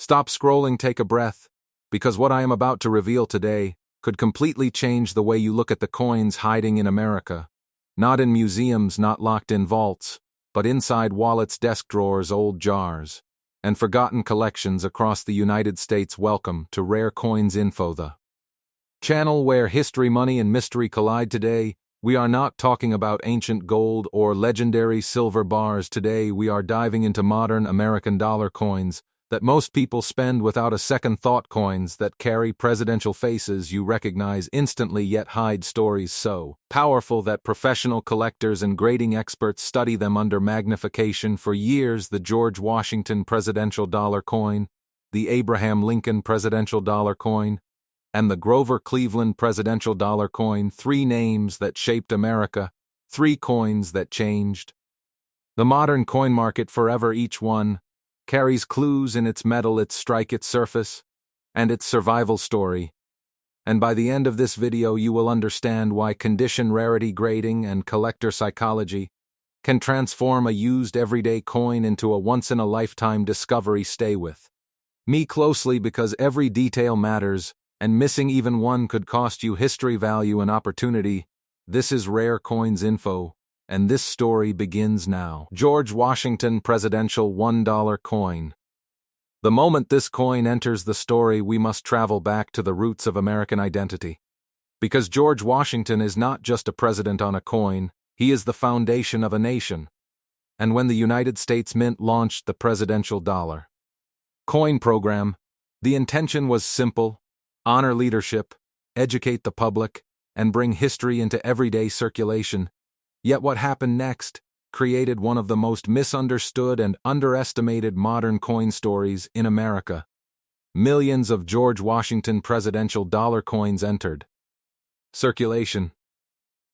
Stop scrolling, take a breath, because what I am about to reveal today could completely change the way you look at the coins hiding in America. Not in museums, not locked in vaults, but inside wallets, desk drawers, old jars, and forgotten collections across the United States. Welcome to Rare Coins Info, the channel where history, money, and mystery collide. Today, we are not talking about ancient gold or legendary silver bars. Today, we are diving into modern American dollar coins that most people spend without a second thought, coins that carry presidential faces you recognize instantly yet hide stories so powerful that professional collectors and grading experts study them under magnification for years. The George Washington presidential dollar coin, the Abraham Lincoln presidential dollar coin, and the Grover Cleveland presidential dollar coin, three names that shaped America, three coins that changed the modern coin market forever. Each one carries clues in its metal, its strike, its surface, and its survival story. And by the end of this video, you will understand why condition, rarity, grading, and collector psychology can transform a used everyday coin into a once-in-a-lifetime discovery. Stay with me closely because every detail matters, and missing even one could cost you history, value, and opportunity. This is Rare Coins Info, and this story begins now. George Washington presidential $1 coin. The moment this coin enters the story, we must travel back to the roots of American identity. Because George Washington is not just a president on a coin, he is the foundation of a nation. And when the United States Mint launched the presidential dollar coin program, the intention was simple: honor leadership, educate the public, and bring history into everyday circulation. Yet what happened next created one of the most misunderstood and underestimated modern coin stories in America. Millions of George Washington presidential dollar coins entered circulation,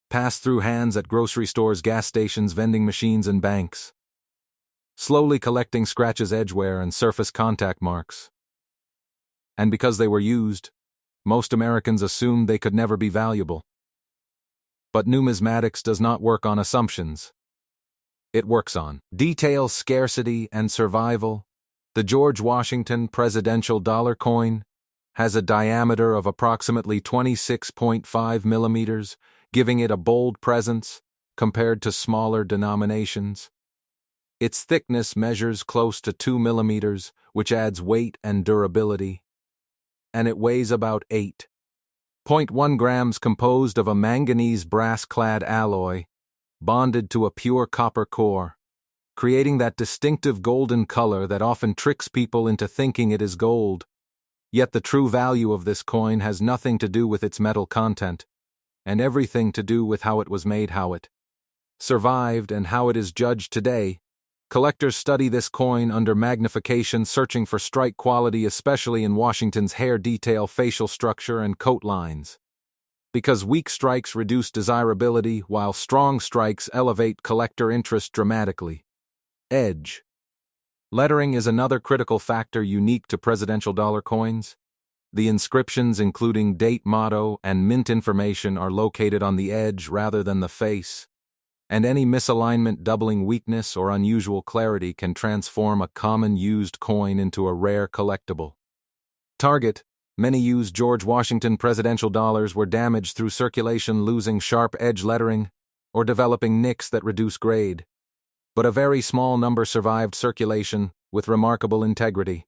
passed through hands at grocery stores, gas stations, vending machines, and banks, slowly collecting scratches, edge wear, and surface contact marks. And because they were used, most Americans assumed they could never be valuable. But numismatics does not work on assumptions. It works on detail, scarcity, and survival. The George Washington presidential dollar coin has a diameter of approximately 26.5 millimeters, giving it a bold presence compared to smaller denominations. Its thickness measures close to 2 millimeters, which adds weight and durability. And it weighs about 8.1 grams, composed of a manganese brass-clad alloy, bonded to a pure copper core, creating that distinctive golden color that often tricks people into thinking it is gold. Yet the true value of this coin has nothing to do with its metal content, and everything to do with how it was made, how it survived, and how it is judged today. Collectors study this coin under magnification, searching for strike quality, especially in Washington's hair detail, facial structure, and coat lines. Because weak strikes reduce desirability, while strong strikes elevate collector interest dramatically. Edge lettering is another critical factor unique to presidential dollar coins. The inscriptions, including date, motto, and mint information, are located on the edge rather than the face. And any misalignment, doubling, weakness, or unusual clarity can transform a common used coin into a rare collectible. Target: many used George Washington presidential dollars were damaged through circulation, losing sharp edge lettering, or developing nicks that reduce grade. But a very small number survived circulation with remarkable integrity.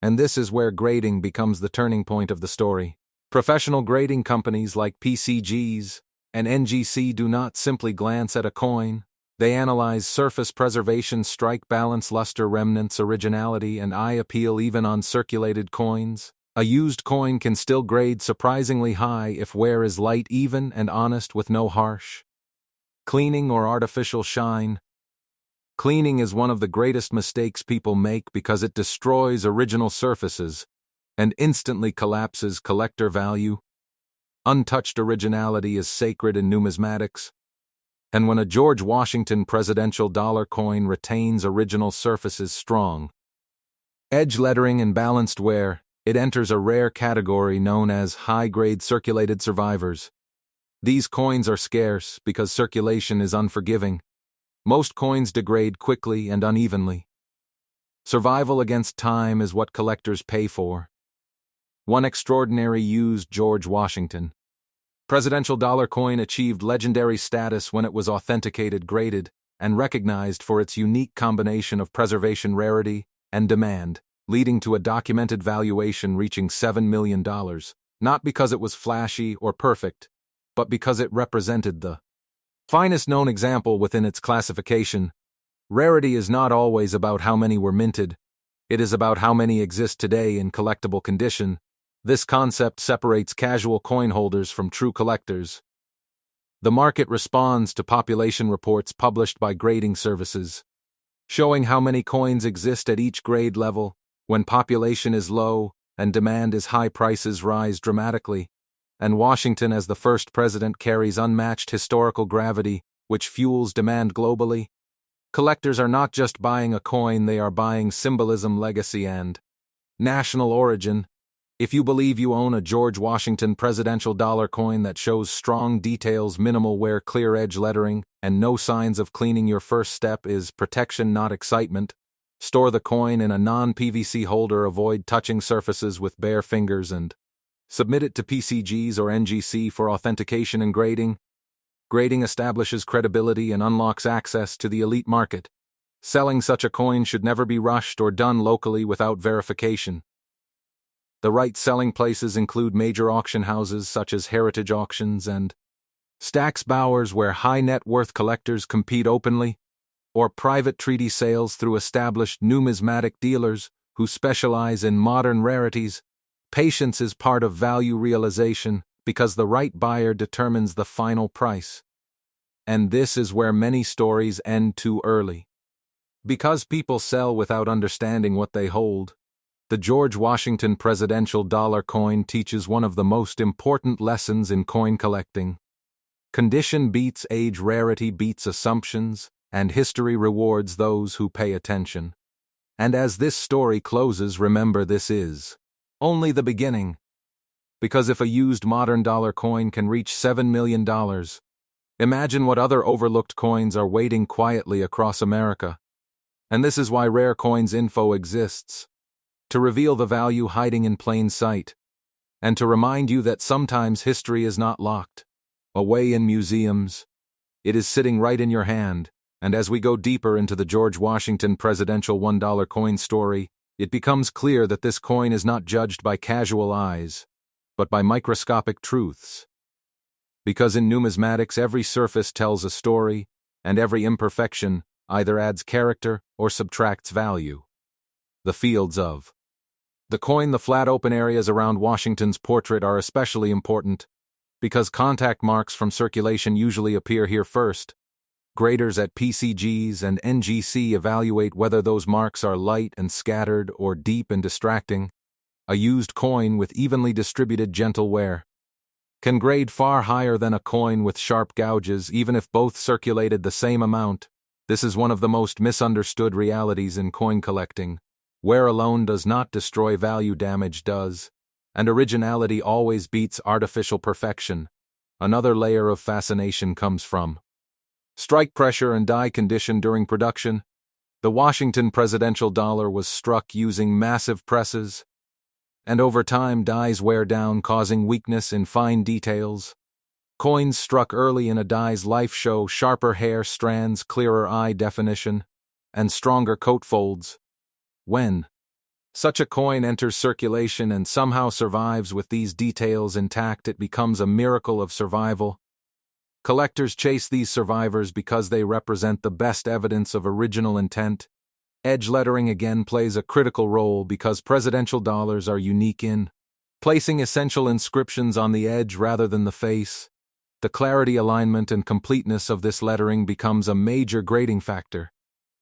And this is where grading becomes the turning point of the story. Professional grading companies like PCGs and NGC do not simply glance at a coin. They analyze surface preservation, strike balance, luster, remnants, originality, and eye appeal. Even on circulated coins, a used coin can still grade surprisingly high if wear is light, even, and honest, with no harsh cleaning or artificial shine. Cleaning is one of the greatest mistakes people make because it destroys original surfaces and instantly collapses collector value. Untouched originality is sacred in numismatics, and when a George Washington presidential dollar coin retains original surfaces, strong edge lettering, and balanced wear, it enters a rare category known as high-grade circulated survivors. These coins are scarce because circulation is unforgiving. Most coins degrade quickly and unevenly. Survival against time is what collectors pay for. One extraordinary used George Washington presidential dollar coin achieved legendary status when it was authenticated, graded, and recognized for its unique combination of preservation, rarity, and demand, leading to a documented valuation reaching $7 million, not because it was flashy or perfect, but because it represented the finest known example within its classification. Rarity is not always about how many were minted, it is about how many exist today in collectible condition. This concept separates casual coin holders from true collectors. The market responds to population reports published by grading services, showing how many coins exist at each grade level. When population is low and demand is high, prices rise dramatically, and Washington as the first president carries unmatched historical gravity, which fuels demand globally. Collectors are not just buying a coin, they are buying symbolism, legacy, and national origin. If you believe you own a George Washington presidential dollar coin that shows strong details, minimal wear, clear edge lettering, and no signs of cleaning, your first step is protection, not excitement. Store the coin in a non-PVC holder, avoid touching surfaces with bare fingers, and submit it to PCGs or NGC for authentication and grading. Grading establishes credibility and unlocks access to the elite market. Selling such a coin should never be rushed or done locally without verification. The right selling places include major auction houses such as Heritage Auctions and Stack's Bowers, where high net worth collectors compete openly, or private treaty sales through established numismatic dealers who specialize in modern rarities. Patience is part of value realization because the right buyer determines the final price. And this is where many stories end too early. Because people sell without understanding what they hold. The George Washington presidential dollar coin teaches one of the most important lessons in coin collecting. Condition beats age, rarity beats assumptions, and history rewards those who pay attention. And as this story closes, remember this is only the beginning. Because if a used modern dollar coin can reach $7 million, imagine what other overlooked coins are waiting quietly across America. And this is why Rare Coins Info exists. To reveal the value hiding in plain sight, and to remind you that sometimes history is not locked away in museums. It is sitting right in your hand, and as we go deeper into the George Washington presidential $1 coin story, it becomes clear that this coin is not judged by casual eyes, but by microscopic truths. Because in numismatics, every surface tells a story, and every imperfection either adds character or subtracts value. The fields of the coin, the flat open areas around Washington's portrait are especially important, because contact marks from circulation usually appear here first. Graders at PCGs and NGC evaluate whether those marks are light and scattered or deep and distracting. A used coin with evenly distributed gentle wear can grade far higher than a coin with sharp gouges, even if both circulated the same amount. This is one of the most misunderstood realities in coin collecting. Wear alone does not destroy value, damage does, and originality always beats artificial perfection. Another layer of fascination comes from strike pressure and die condition during production. The Washington presidential dollar was struck using massive presses, and over time dies wear down, causing weakness in fine details. Coins struck early in a die's life show sharper hair strands, clearer eye definition, and stronger coat folds. When such a coin enters circulation and somehow survives with these details intact, it becomes a miracle of survival. Collectors chase these survivors because they represent the best evidence of original intent. Edge lettering again plays a critical role because presidential dollars are unique in placing essential inscriptions on the edge rather than the face. The clarity, alignment, and completeness of this lettering becomes a major grading factor.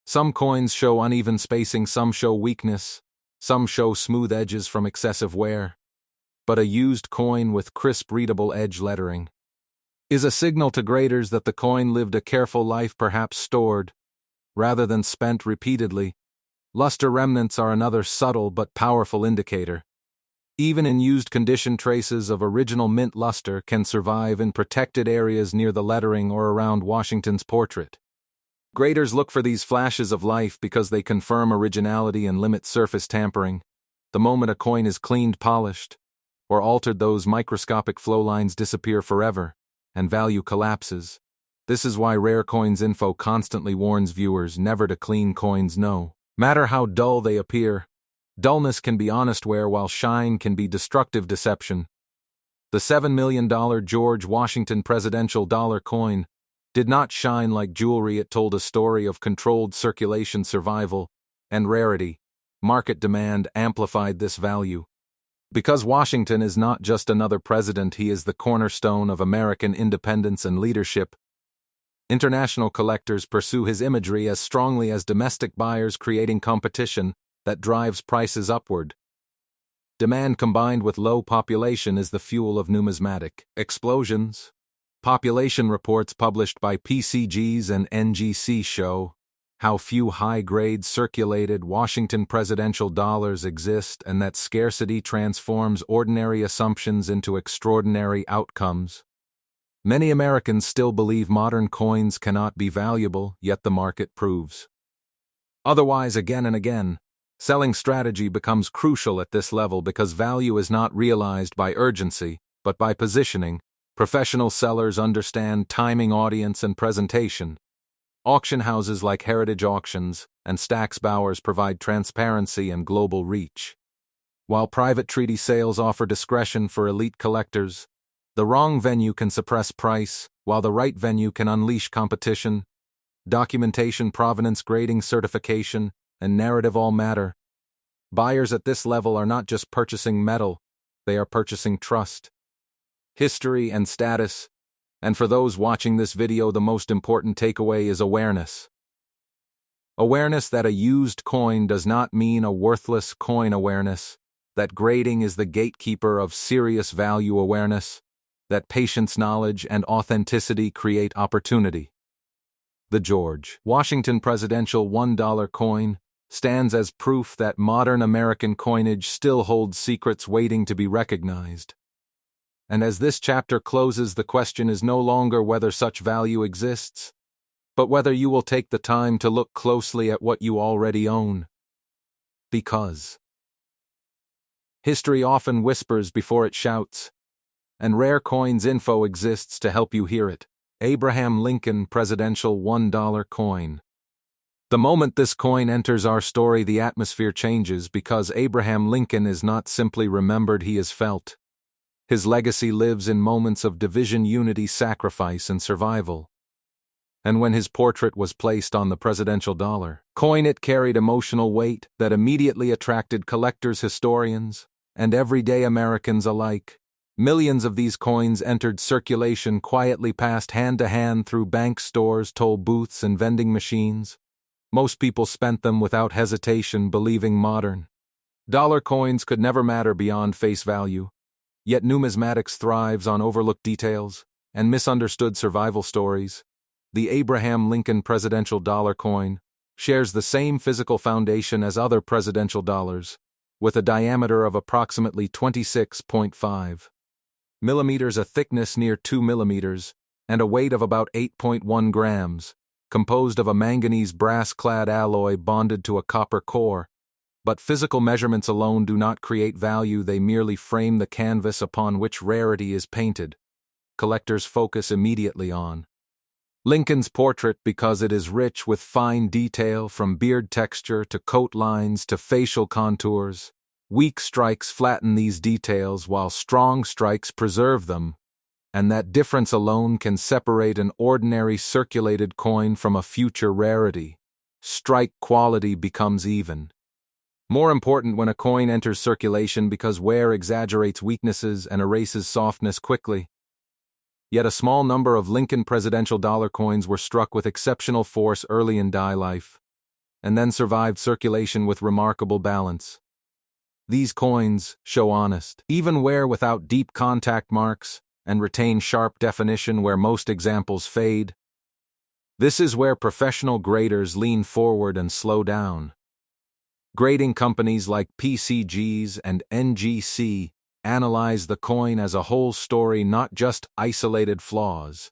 Some coins show uneven spacing, some show weakness, some show smooth edges from excessive wear. But a used coin with crisp, readable edge lettering is a signal to graders that the coin lived a careful life, perhaps stored, rather than spent repeatedly. Luster remnants are another subtle but powerful indicator. Even in used condition, traces of original mint luster can survive in protected areas near the lettering or around Washington's portrait. Graders look for these flashes of life because they confirm originality and limit surface tampering. The moment a coin is cleaned, polished, or altered, those microscopic flow lines disappear forever, and value collapses. This is why Rare Coins Info constantly warns viewers never to clean coins, no matter how dull they appear. Dullness can be honest wear, while shine can be destructive deception. The $7 million George Washington presidential dollar coin did not shine like jewelry. It told a story of controlled circulation, survival, and rarity. Market demand amplified this value. Because Washington is not just another president, he is the cornerstone of American independence and leadership. International collectors pursue his imagery as strongly as domestic buyers, creating competition that drives prices upward. Demand combined with low population is the fuel of numismatic explosions. Population reports published by PCGs and NGC show how few high-grade circulated Washington presidential dollars exist, and that scarcity transforms ordinary assumptions into extraordinary outcomes. Many Americans still believe modern coins cannot be valuable, yet the market proves otherwise again and again. Selling strategy becomes crucial at this level because value is not realized by urgency, but by positioning. Professional sellers understand timing, audience, and presentation. Auction houses like Heritage Auctions and Stack's Bowers provide transparency and global reach. While private treaty sales offer discretion for elite collectors, the wrong venue can suppress price, while the right venue can unleash competition. Documentation, provenance, grading, certification, and narrative all matter. Buyers at this level are not just purchasing metal, they are purchasing trust, history, and status. And for those watching this video, the most important takeaway is awareness. Awareness that a used coin does not mean a worthless coin. Awareness that grading is the gatekeeper of serious value. Awareness that patience, knowledge, and authenticity create opportunity. The George Washington presidential $1 coin stands as proof that modern American coinage still holds secrets waiting to be recognized. And as this chapter closes, the question is no longer whether such value exists, but whether you will take the time to look closely at what you already own. Because history often whispers before it shouts, and Rare Coins Info exists to help you hear it. Abraham Lincoln presidential $1 coin. The moment this coin enters our story, the atmosphere changes, because Abraham Lincoln is not simply remembered, he is felt. His legacy lives in moments of division, unity, sacrifice, and survival. And when his portrait was placed on the presidential dollar coin, it carried emotional weight that immediately attracted collectors, historians, and everyday Americans alike. Millions of these coins entered circulation, quietly passed hand to hand through banks, stores, toll booths, and vending machines. Most people spent them without hesitation, believing modern dollar coins could never matter beyond face value. Yet numismatics thrives on overlooked details and misunderstood survival stories. The Abraham Lincoln presidential dollar coin shares the same physical foundation as other presidential dollars, with a diameter of approximately 26.5 millimeters, a thickness near 2 millimeters, and a weight of about 8.1 grams, composed of a manganese brass-clad alloy bonded to a copper core. But physical measurements alone do not create value, they merely frame the canvas upon which rarity is painted. Collectors focus immediately on Lincoln's portrait because it is rich with fine detail, from beard texture to coat lines to facial contours. Weak strikes flatten these details while strong strikes preserve them, and that difference alone can separate an ordinary circulated coin from a future rarity. Strike quality becomes even more important when a coin enters circulation because wear exaggerates weaknesses and erases softness quickly. Yet a small number of Lincoln presidential dollar coins were struck with exceptional force early in die life, and then survived circulation with remarkable balance. These coins show honest, even wear without deep contact marks, and retain sharp definition where most examples fade. This is where professional graders lean forward and slow down. Grading companies like PCGs and NGC analyze the coin as a whole story, not just isolated flaws.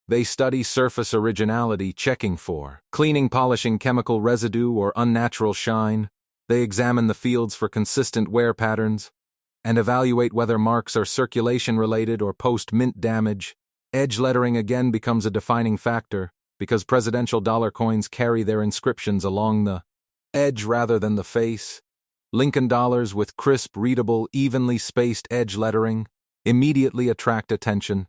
They study surface originality, checking for cleaning, polishing, chemical residue, or unnatural shine. They examine the fields for consistent wear patterns and evaluate whether marks are circulation-related or post-mint damage. Edge lettering again becomes a defining factor because presidential dollar coins carry their inscriptions along the edge rather than the face. Lincoln dollars with crisp, readable, evenly spaced edge lettering immediately attract attention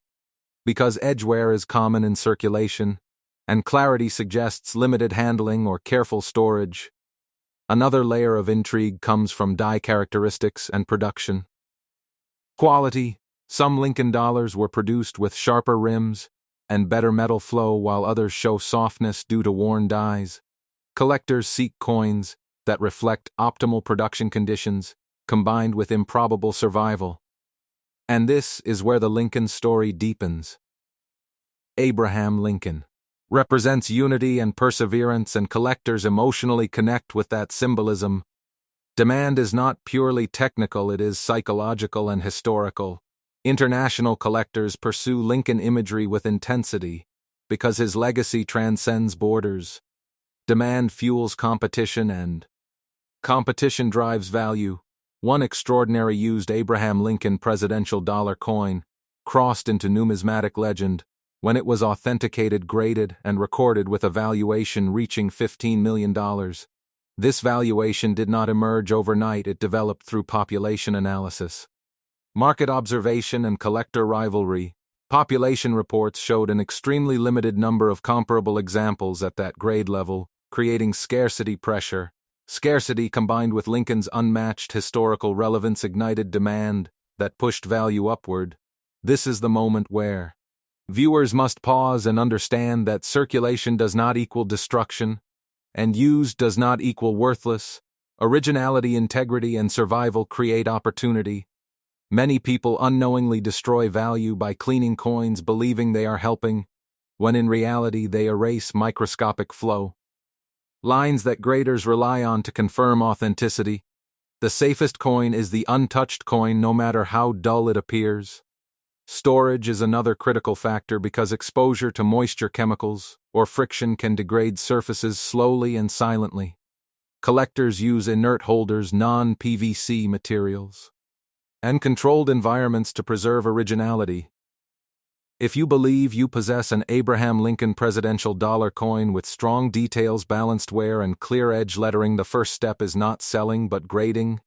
because edgeware is common in circulation, and clarity suggests limited handling or careful storage. Another layer of intrigue comes from die characteristics and production. Quality: some Lincoln dollars were produced with sharper rims and better metal flow, while others show softness due to worn dies. Collectors seek coins that reflect optimal production conditions combined with improbable survival. And this is where the Lincoln story deepens. Abraham Lincoln represents unity and perseverance, and collectors emotionally connect with that symbolism. Demand is not purely technical, it is psychological and historical. International collectors pursue Lincoln imagery with intensity because his legacy transcends borders. Demand fuels competition, and competition drives value. One extraordinary used Abraham Lincoln presidential dollar coin crossed into numismatic legend when it was authenticated, graded, and recorded with a valuation reaching $15 million. This valuation did not emerge overnight, it developed through population analysis, market observation, and collector rivalry. Population reports showed an extremely limited number of comparable examples at that grade level, creating scarcity pressure. Scarcity combined with Lincoln's unmatched historical relevance ignited demand that pushed value upward. This is the moment where viewers must pause and understand that circulation does not equal destruction, and used does not equal worthless. Originality, integrity, and survival create opportunity. Many people unknowingly destroy value by cleaning coins believing they are helping, when in reality they erase microscopic flow. Lines that graders rely on to confirm authenticity. The safest coin is the untouched coin, no matter how dull it appears. Storage is another critical factor because exposure to moisture, chemicals, or friction can degrade surfaces slowly and silently. Collectors use inert holders, non-PVC materials, and controlled environments to preserve originality. If you believe you possess an Abraham Lincoln presidential dollar coin with strong details, balanced wear, and clear edge lettering, the first step is not selling but grading.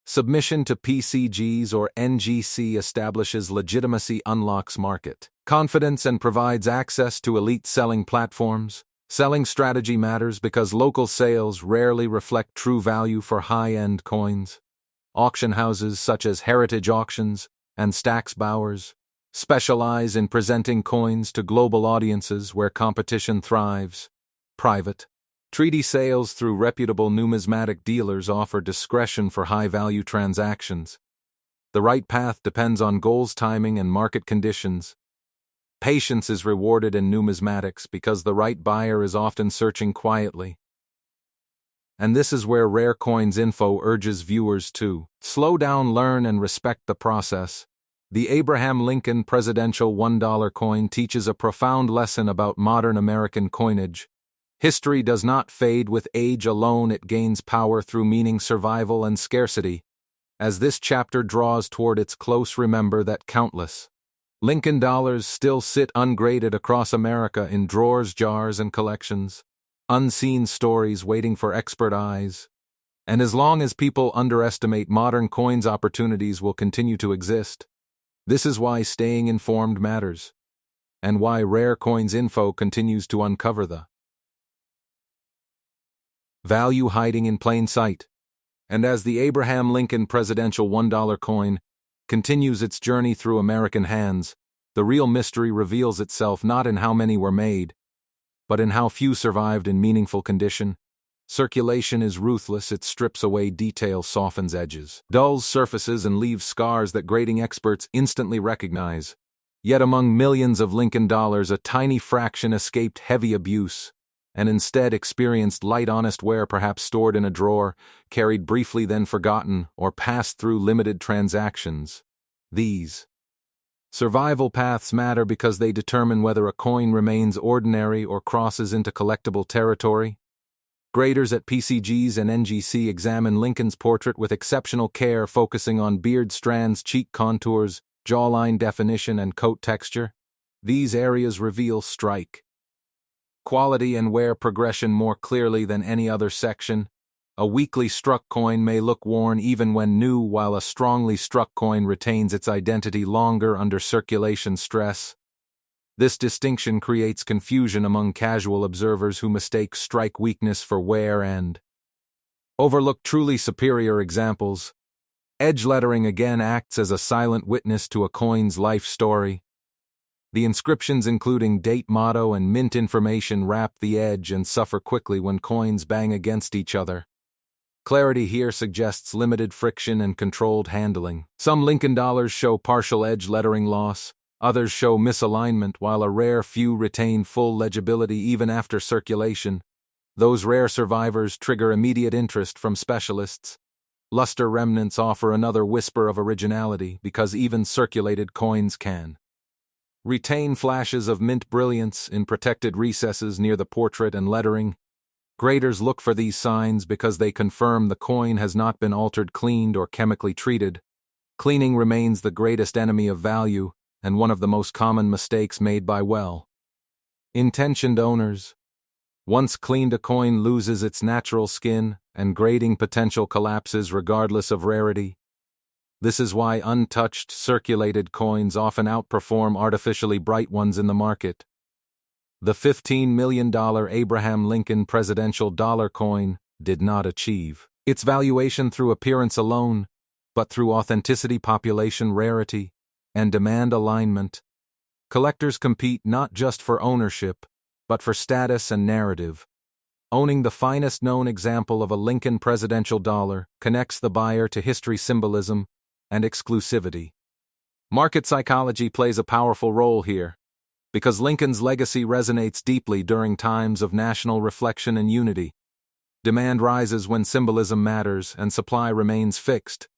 Submission to PCGs or NGC establishes legitimacy, unlocks market confidence, and provides access to elite selling platforms. Selling strategy matters because local sales rarely reflect true value for high-end coins. Auction houses such as Heritage Auctions and Stack's Bowers specialize in presenting coins to global audiences where competition thrives. Private treaty sales through reputable numismatic dealers offer discretion for high-value transactions. The right path depends on goals, timing, and market conditions. Patience is rewarded in numismatics because the right buyer is often searching quietly. And this is where Rare Coins Info urges viewers to slow down, learn, and respect the process. The Abraham Lincoln presidential $1 coin teaches a profound lesson about modern American coinage. History does not fade with age alone, it gains power through meaning, survival, and scarcity. As this chapter draws toward its close, remember that countless Lincoln dollars still sit ungraded across America in drawers, jars, and collections. Unseen stories waiting for expert eyes. And as long as people underestimate modern coins, opportunities will continue to exist. This is why staying informed matters, and why Rare Coins Info continues to uncover the value hiding in plain sight. And as the Abraham Lincoln presidential $1 coin continues its journey through American hands, the real mystery reveals itself not in how many were made, but in how few survived in meaningful condition. Circulation is ruthless, it strips away detail, softens edges, dulls surfaces, and leaves scars that grading experts instantly recognize. Yet among millions of Lincoln dollars, a tiny fraction escaped heavy abuse, and instead experienced light, honest wear, perhaps stored in a drawer, carried briefly then forgotten, or passed through limited transactions. These Survival paths matter because they determine whether a coin remains ordinary or crosses into collectible territory. Graders at PCGs and NGC examine Lincoln's portrait with exceptional care, focusing on beard strands, cheek contours, jawline definition, and coat texture. These areas reveal strike, quality, and wear progression more clearly than any other section. A weakly struck coin may look worn even when new, while a strongly struck coin retains its identity longer under circulation stress. This distinction creates confusion among casual observers who mistake strike weakness for wear and overlook truly superior examples. Edge lettering again acts as a silent witness to a coin's life story. The inscriptions, including date, motto, and mint information, wrap the edge and suffer quickly when coins bang against each other. Clarity here suggests limited friction and controlled handling. Some Lincoln dollars show partial edge lettering loss, others show misalignment, while a rare few retain full legibility even after circulation. Those rare survivors trigger immediate interest from specialists. Luster remnants offer another whisper of originality, because even circulated coins can retain flashes of mint brilliance in protected recesses near the portrait and lettering. Graders look for these signs because they confirm the coin has not been altered, cleaned, or chemically treated. Cleaning remains the greatest enemy of value, and one of the most common mistakes made by well-intentioned owners. Once cleaned, a coin loses its natural skin, and grading potential collapses regardless of rarity. This is why untouched, circulated coins often outperform artificially bright ones in the market. The $15 million Abraham Lincoln presidential dollar coin did not achieve its valuation through appearance alone, but through authenticity, population rarity, and demand alignment. Collectors compete not just for ownership, but for status and narrative. Owning the finest known example of a Lincoln presidential dollar connects the buyer to history, symbolism, and exclusivity. Market psychology plays a powerful role here, because Lincoln's legacy resonates deeply during times of national reflection and unity. Demand rises when symbolism matters and supply remains fixed.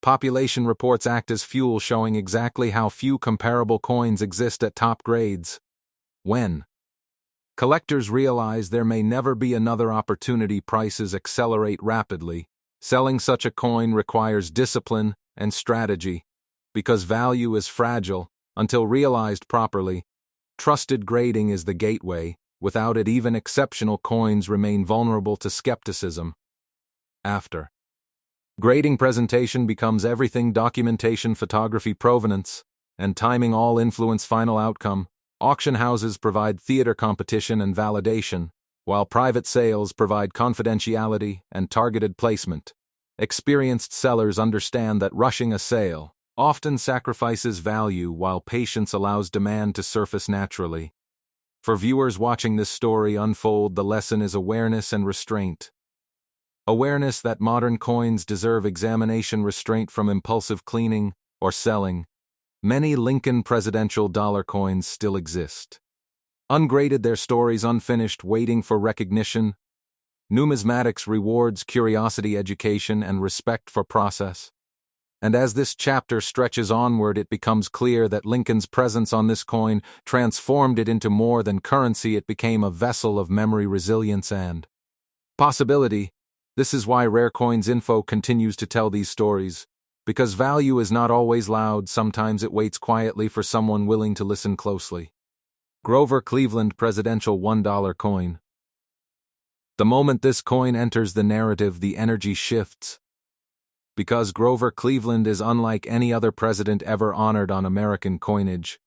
Population reports act as fuel, showing exactly how few comparable coins exist at top grades. When collectors realize there may never be another opportunity, prices accelerate rapidly. Selling such a coin requires discipline and strategy, because value is fragile until realized properly. Trusted grading is the gateway. Without it, even exceptional coins remain vulnerable to skepticism. After grading, presentation becomes everything. Documentation, photography, provenance, and timing all influence final outcome. Auction houses provide theater competition and validation, while private sales provide confidentiality and targeted placement. Experienced sellers understand that rushing a sale often sacrifices value, while patience allows demand to surface naturally. For viewers watching this story unfold, the lesson is awareness and restraint. Awareness that modern coins deserve examination, restraint from impulsive cleaning or selling. Many Lincoln presidential dollar coins still exist ungraded, their stories unfinished, waiting for recognition. Numismatics rewards curiosity, education, and respect for process. And as this chapter stretches onward, it becomes clear that Lincoln's presence on this coin transformed it into more than currency. It became a vessel of memory, resilience, and possibility. This is why Rare Coins Info continues to tell these stories, because value is not always loud. Sometimes it waits quietly for someone willing to listen closely. Grover Cleveland Presidential $1 Coin. The moment this coin enters the narrative, the energy shifts. Because Grover Cleveland is unlike any other president ever honored on American coinage.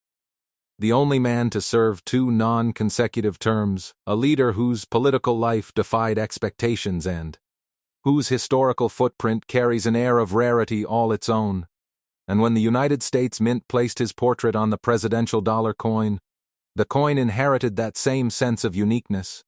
The only man to serve 2 non-consecutive terms, a leader whose political life defied expectations and whose historical footprint carries an air of rarity all its own. And when the United States Mint placed his portrait on the presidential dollar coin, the coin inherited that same sense of uniqueness.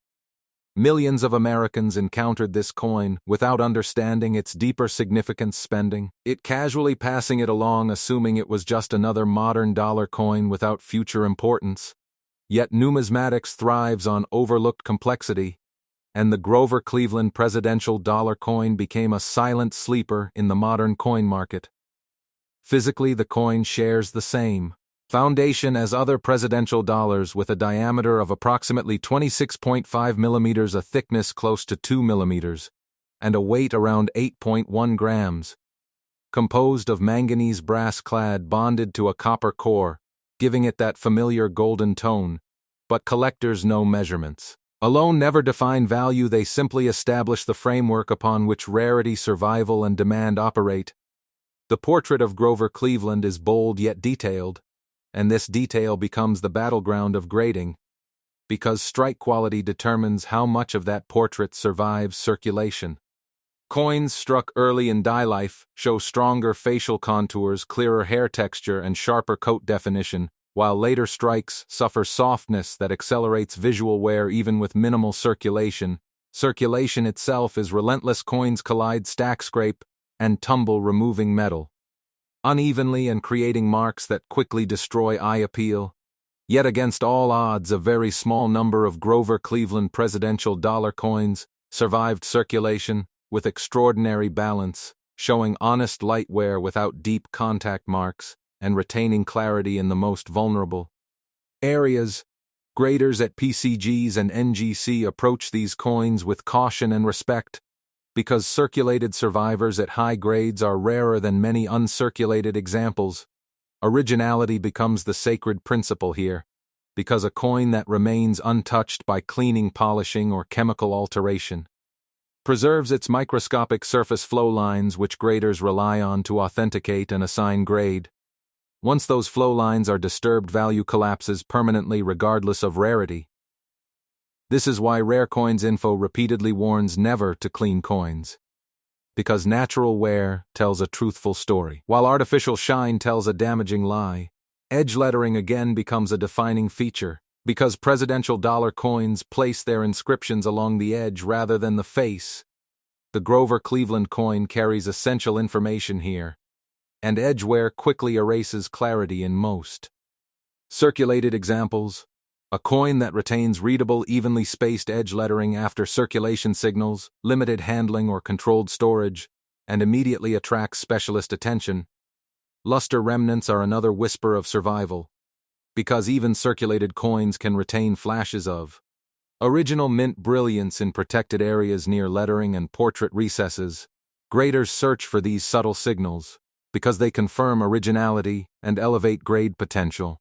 Millions of Americans encountered this coin without understanding its deeper significance, spending it casually, passing it along, assuming it was just another modern dollar coin without future importance. Yet numismatics thrives on overlooked complexity, and the Grover Cleveland presidential dollar coin became a silent sleeper in the modern coin market. Physically, the coin shares the same foundation as other presidential dollars, with a diameter of approximately 26.5 millimeters, a thickness close to 2 millimeters, and a weight around 8.1 grams. Composed of manganese brass clad bonded to a copper core, giving it that familiar golden tone, but collectors know measurements alone never define value, they simply establish the framework upon which rarity, survival, and demand operate. The portrait of Grover Cleveland is bold yet detailed, and this detail becomes the battleground of grading, because strike quality determines how much of that portrait survives circulation. Coins struck early in die life show stronger facial contours, clearer hair texture, and sharper coat definition, while later strikes suffer softness that accelerates visual wear even with minimal circulation. Circulation itself is relentless. Coins collide, stack, scrape, and tumble, removing metal unevenly and creating marks that quickly destroy eye appeal. Yet against all odds, a very small number of Grover Cleveland presidential dollar coins survived circulation with extraordinary balance, showing honest light wear without deep contact marks, and retaining clarity in the most vulnerable areas. Graders at PCGs and NGC approach these coins with caution and respect, because circulated survivors at high grades are rarer than many uncirculated examples. Originality becomes the sacred principle here, because a coin that remains untouched by cleaning, polishing, or chemical alteration preserves its microscopic surface flow lines, which graders rely on to authenticate and assign grade. Once those flow lines are disturbed, value collapses permanently regardless of rarity. This is why Rare Coins Info repeatedly warns never to clean coins. Because natural wear tells a truthful story, while artificial shine tells a damaging lie. Edge lettering again becomes a defining feature, because presidential dollar coins place their inscriptions along the edge rather than the face. The Grover Cleveland coin carries essential information here, and edge wear quickly erases clarity in most circulated examples. A coin that retains readable, evenly spaced edge lettering after circulation signals, limited handling, or controlled storage, and immediately attracts specialist attention. Luster remnants are another whisper of survival, because even circulated coins can retain flashes of original mint brilliance in protected areas near lettering and portrait recesses. Graders search for these subtle signals, because they confirm originality and elevate grade potential.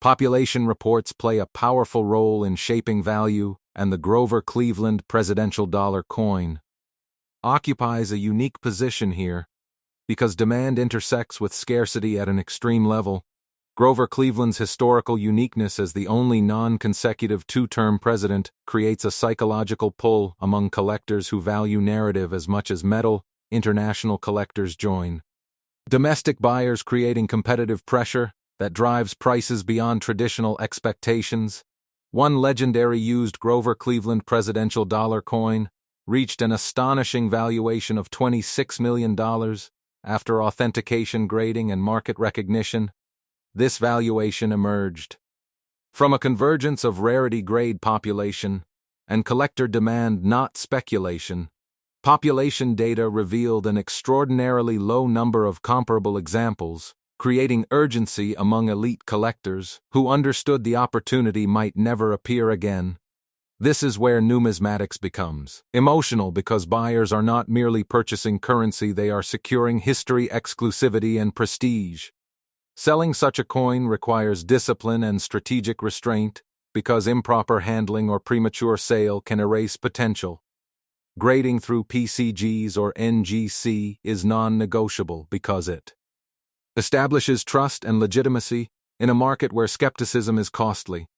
Population reports play a powerful role in shaping value, and the Grover Cleveland presidential dollar coin occupies a unique position here, because demand intersects with scarcity at an extreme level. Grover Cleveland's historical uniqueness as the only non-consecutive two-term president creates a psychological pull among collectors who value narrative as much as metal. International collectors join domestic buyers, creating competitive pressure that drives prices beyond traditional expectations. One legendary used Grover Cleveland presidential dollar coin reached an astonishing valuation of $26 million after authentication, grading, and market recognition. This valuation emerged from a convergence of rarity, grade, population, and collector demand, not speculation. Population data revealed an extraordinarily low number of comparable examples, creating urgency among elite collectors who understood the opportunity might never appear again. This is where numismatics becomes emotional, because buyers are not merely purchasing currency, they are securing history, exclusivity, and prestige. Selling such a coin requires discipline and strategic restraint, because improper handling or premature sale can erase potential. Grading through PCGs or NGC is non-negotiable, because it establishes trust and legitimacy in a market where skepticism is costly.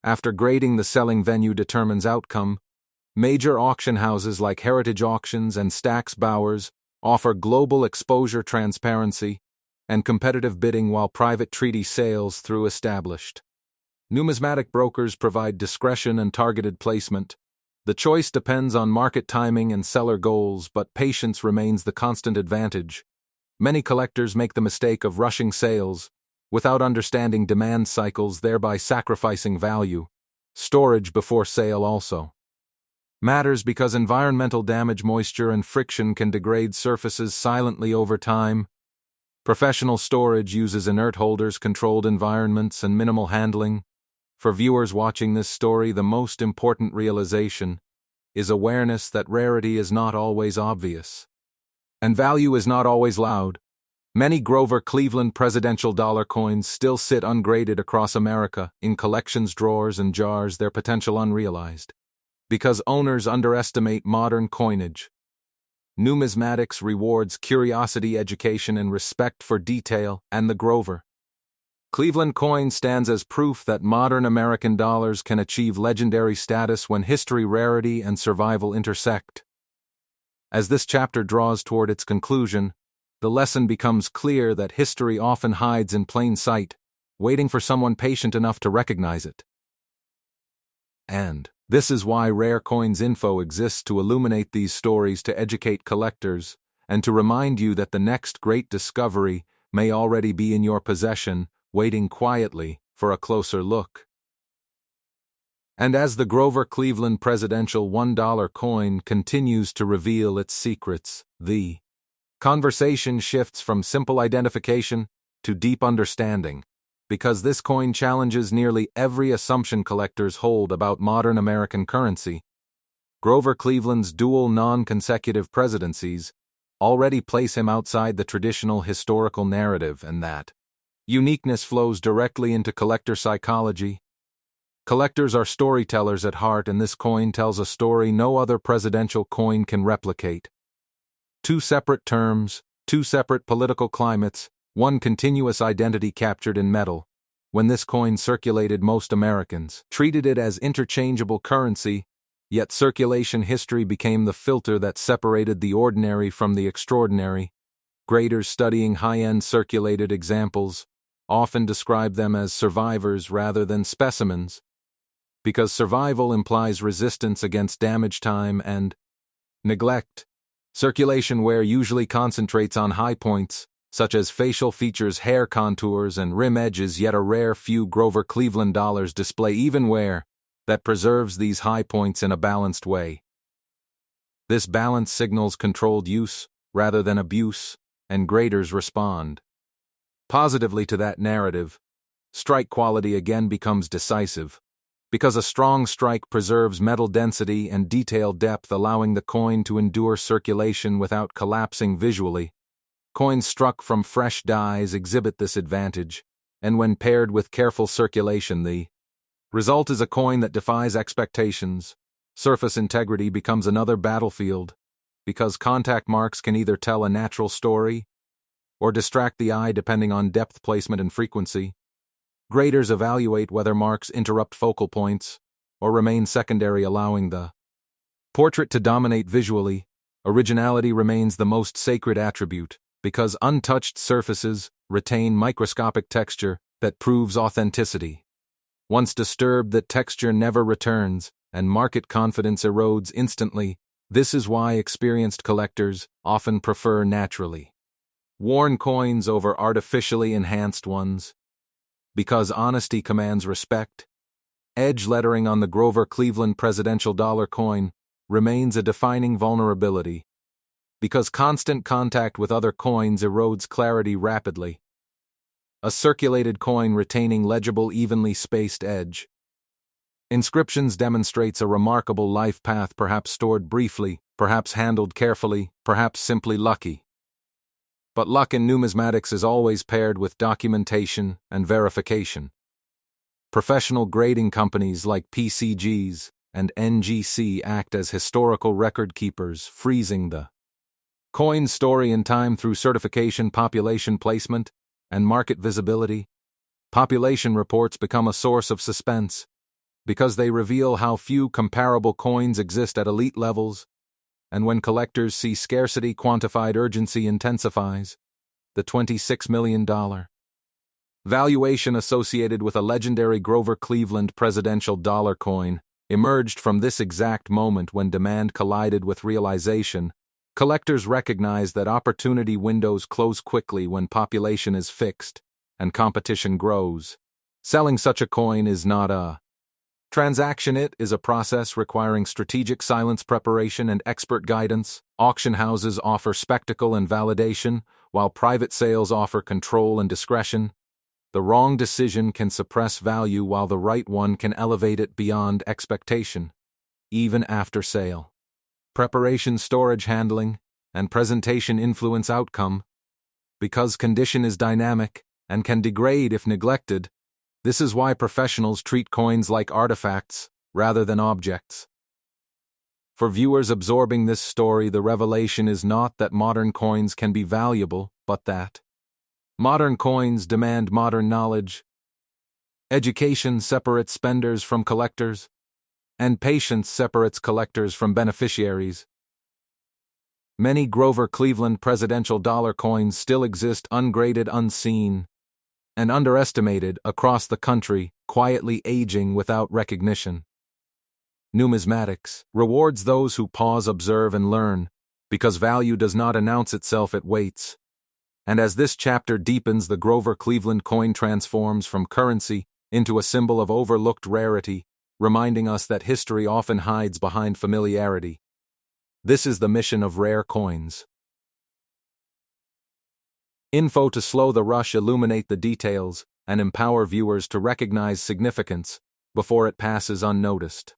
After grading, the selling venue determines outcome. Major auction houses like Heritage Auctions and Stack's Bowers offer global exposure, transparency, and competitive bidding, while private treaty sales through established numismatic brokers provide discretion and targeted placement. The choice depends on market timing and seller goals, but patience remains the constant advantage. Many collectors make the mistake of rushing sales without understanding demand cycles, thereby sacrificing value. Storage before sale also matters, because environmental damage, moisture, and friction can degrade surfaces silently over time. Professional storage uses inert holders, controlled environments, and minimal handling. For viewers watching this story, the most important realization is awareness that rarity is not always obvious, and value is not always loud. Many Grover Cleveland presidential dollar coins still sit ungraded across America, in collections drawers and jars, their potential unrealized. Because owners underestimate modern coinage. Numismatics rewards curiosity, education, and respect for detail, and the Grover Cleveland coin stands as proof that modern American dollars can achieve legendary status when history, rarity, and survival intersect. As this chapter draws toward its conclusion, the lesson becomes clear that history often hides in plain sight, waiting for someone patient enough to recognize it. And this is why Rare Coins Info exists, to illuminate these stories, to educate collectors, and to remind you that the next great discovery may already be in your possession, waiting quietly for a closer look. And as the Grover Cleveland presidential $1 coin continues to reveal its secrets, the conversation shifts from simple identification to deep understanding, because this coin challenges nearly every assumption collectors hold about modern American currency. Grover Cleveland's dual non-consecutive presidencies already place him outside the traditional historical narrative, and that uniqueness flows directly into collector psychology. Collectors are storytellers at heart, and this coin tells a story no other presidential coin can replicate. Two separate terms, two separate political climates, one continuous identity captured in metal. When this coin circulated, most Americans treated it as interchangeable currency, yet circulation history became the filter that separated the ordinary from the extraordinary. Graders studying high-end circulated examples often describe them as survivors rather than specimens, because survival implies resistance against damage, time, and neglect. Circulation wear usually concentrates on high points, such as facial features, hair contours, and rim edges, yet a rare few Grover Cleveland dollars display even wear that preserves these high points in a balanced way. This balance signals controlled use rather than abuse, and graders respond positively to that narrative. Strike quality again becomes decisive, because a strong strike preserves metal density and detail depth, allowing the coin to endure circulation without collapsing visually. Coins struck from fresh dies exhibit this advantage, and when paired with careful circulation, the result is a coin that defies expectations. Surface integrity becomes another battlefield, because contact marks can either tell a natural story or distract the eye depending on depth, placement, and frequency. Graders evaluate whether marks interrupt focal points or remain secondary, allowing the portrait to dominate visually. Originality remains the most sacred attribute, because untouched surfaces retain microscopic texture that proves authenticity. Once disturbed, that texture never returns, and market confidence erodes instantly. This is why experienced collectors often prefer naturally worn coins over artificially enhanced ones. Because honesty commands respect, edge lettering on the Grover Cleveland presidential dollar coin remains a defining vulnerability. Because constant contact with other coins erodes clarity rapidly. A circulated coin retaining legible, evenly spaced edge. Inscriptions demonstrates a remarkable life path, perhaps stored briefly, perhaps handled carefully, perhaps simply lucky. But luck in numismatics is always paired with documentation and verification. Professional grading companies like PCGs and NGC act as historical record keepers, freezing the coin's story in time through certification, population placement, and market visibility. Population reports become a source of suspense, because they reveal how few comparable coins exist at elite levels, and when collectors see scarcity quantified, urgency intensifies. The $26 million valuation associated with a legendary Grover Cleveland presidential dollar coin emerged from this exact moment when demand collided with realization. Collectors recognize that opportunity windows close quickly when population is fixed and competition grows. Selling such a coin is not a Transaction it is a process requiring strategic silence preparation and expert guidance. Auction houses offer spectacle and validation, while private sales offer control and discretion. The wrong decision can suppress value while the right one can elevate it beyond expectation, even after sale. Preparation, storage, handling, and presentation influence outcome. Because condition is dynamic and can degrade if neglected, this is why professionals treat coins like artifacts rather than objects. For viewers absorbing this story, the revelation is not that modern coins can be valuable, but that modern coins demand modern knowledge. Education separates spenders from collectors, and patience separates collectors from beneficiaries. Many Grover Cleveland presidential dollar coins still exist ungraded, unseen, and underestimated across the country, quietly aging without recognition. Numismatics rewards those who pause, observe, and learn, because value does not announce itself, it waits. And as this chapter deepens, the Grover Cleveland coin transforms from currency into a symbol of overlooked rarity, reminding us that history often hides behind familiarity. This is the mission of rare coins. Info to slow the rush, illuminate the details, and empower viewers to recognize significance before it passes unnoticed.